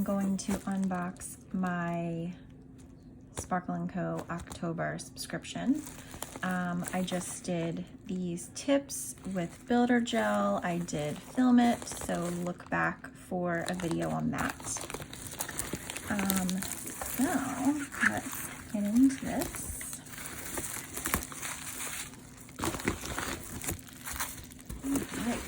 I'm going to unbox my Sparkle & Co. October subscription. I just did these tips with builder gel. I did film it, so look back for a video on that. So let's get into this. Alright.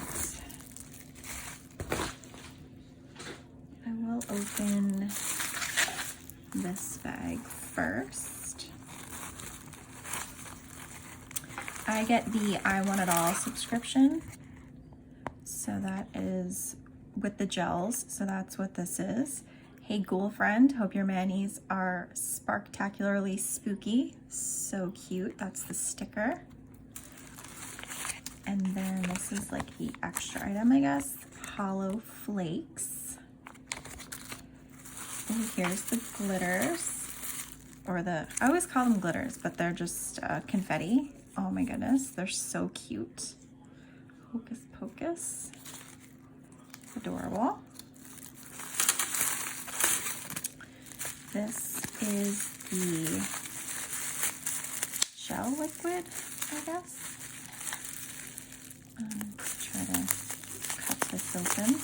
I will open this bag first. I get the I Want It All subscription. So that is with the gels. So that's what this is. Hey ghoul friend, hope your manis are sparktacularly spooky. So cute. That's the sticker. And then this is like the extra item, I guess. Hollow flakes. And here's the glitters. Or I always call them glitters, but they're just confetti. Oh my goodness, they're so cute. Hocus pocus. Adorable. This is the gel liquid, I guess. Try to cut this open.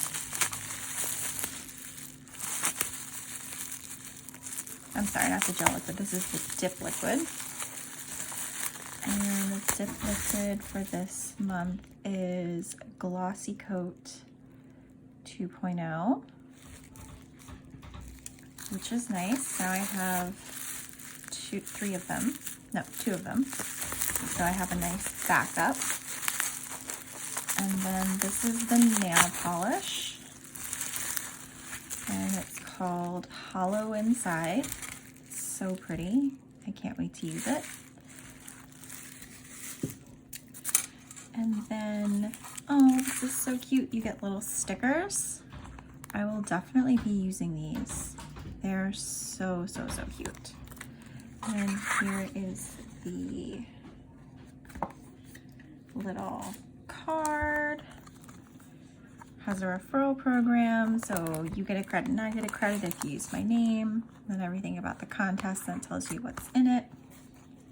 I'm sorry, not the gel liquid. This is the dip liquid. And the dip liquid for this month is Glossy Coat 2.0, which is nice. Now I have two of them. So I have a nice backup. And then this is the nail polish, and it's called Hollow Inside. It's so pretty. I can't wait to use it. And then, oh, this is so cute. You get little stickers. I will definitely be using these. They're so, so, so cute. And then here is the little card. Has a referral program, so you get a credit and I get a credit if you use my name, and everything about the contest, and it tells you what's in it.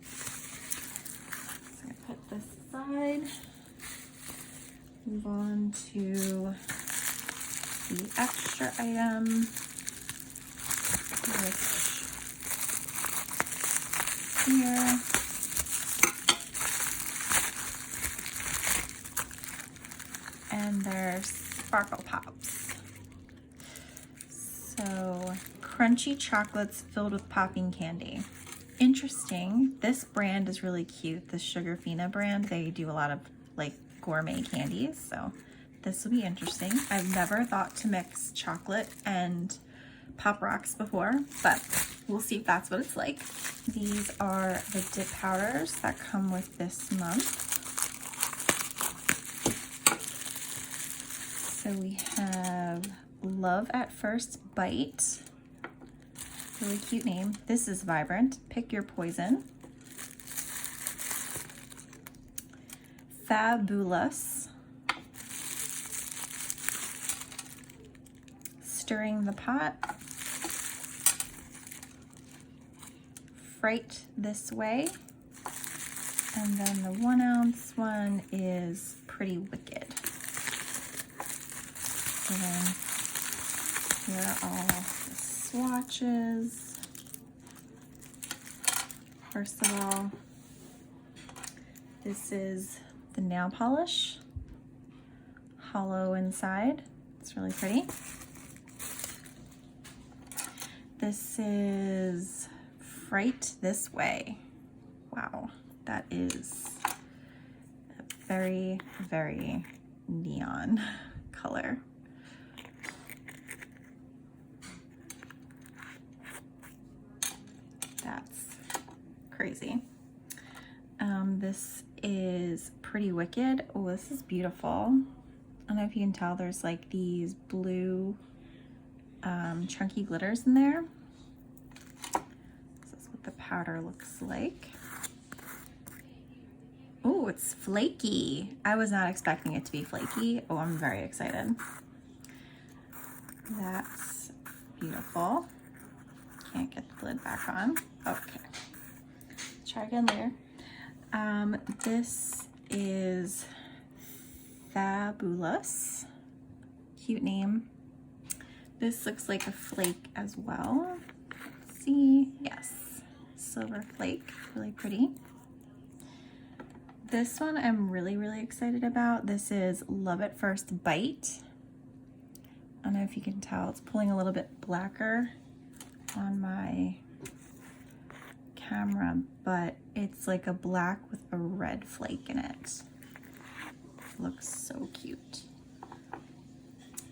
So I put this aside. Move on to the extra item, which here. And there's Sparkle Pops. So, crunchy chocolates filled with popping candy. Interesting. This brand is really cute. The Sugarfina brand. They do a lot of like gourmet candies. So this will be interesting. I've never thought to mix chocolate and Pop Rocks before, but we'll see if that's what it's like. These are the dip powders that come with this month. So we have Love at First Bite. Really cute name. This is Vibrant. Pick Your Poison. Fabulous. Stirring the Pot. Fright This Way. And then the 1 ounce one is Pretty Wicked. And then here are all the swatches. First of all, this is the nail polish, Hollow Inside. It's really pretty. This is Fright This Way. Wow, that is a very, very neon color. That's crazy. This is Pretty Wicked. Oh, this is beautiful. I don't know if you can tell, there's like these blue chunky glitters in there. This is what the powder looks like. Oh, it's flaky. I was not expecting it to be flaky. Oh, I'm very excited. That's beautiful. beautiful. Can't get the lid back on. Okay. Try again later. This is Fabulous. Cute name. This looks like a flake as well. See? Yes. Silver flake. Really pretty. This one I'm really excited about. This is Love at First Bite. I don't know if you can tell. It's pulling a little bit blacker on my camera, but it's like a black with a red flake in it. Looks so cute.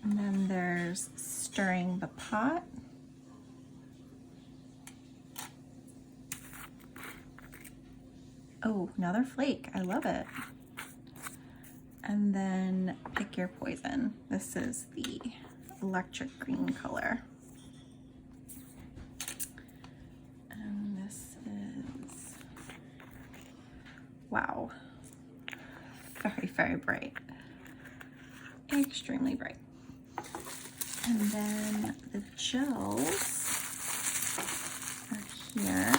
And then there's Stirring the Pot. Oh, another flake. I love it. And then Pick Your Poison. This is the electric green color. And this is, wow, very bright. Extremely bright. And then the gels are here.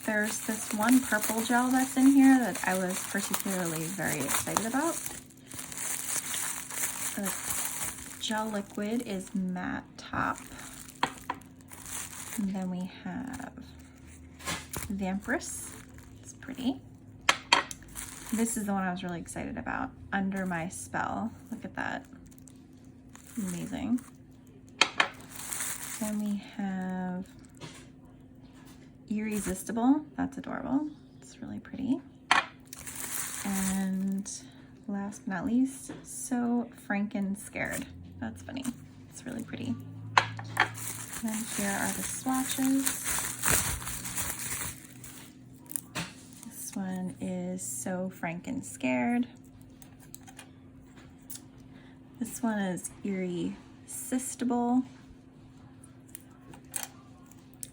There's this one purple gel that's in here that I was particularly very excited about. The gel liquid is Matte Top. And then we have Vampress. It's pretty. This is the one I was really excited about. Under My Spell. Look at that. Amazing. Then we have Irresistible. That's adorable. It's really pretty. And last but not least, So Franken Scared. That's funny. It's really pretty. And here are the swatches. This one is So Franken Scared. This one is Irresistible.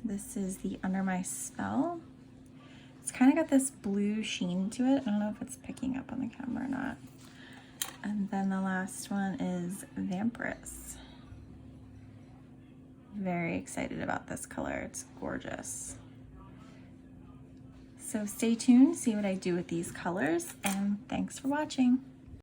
This is the Under My Spell. It's kind of got this blue sheen to it. I don't know if it's picking up on the camera or not. And then the last one is Vampress. Very excited about this color. It's gorgeous. So stay tuned, see what I do with these colors, and thanks for watching.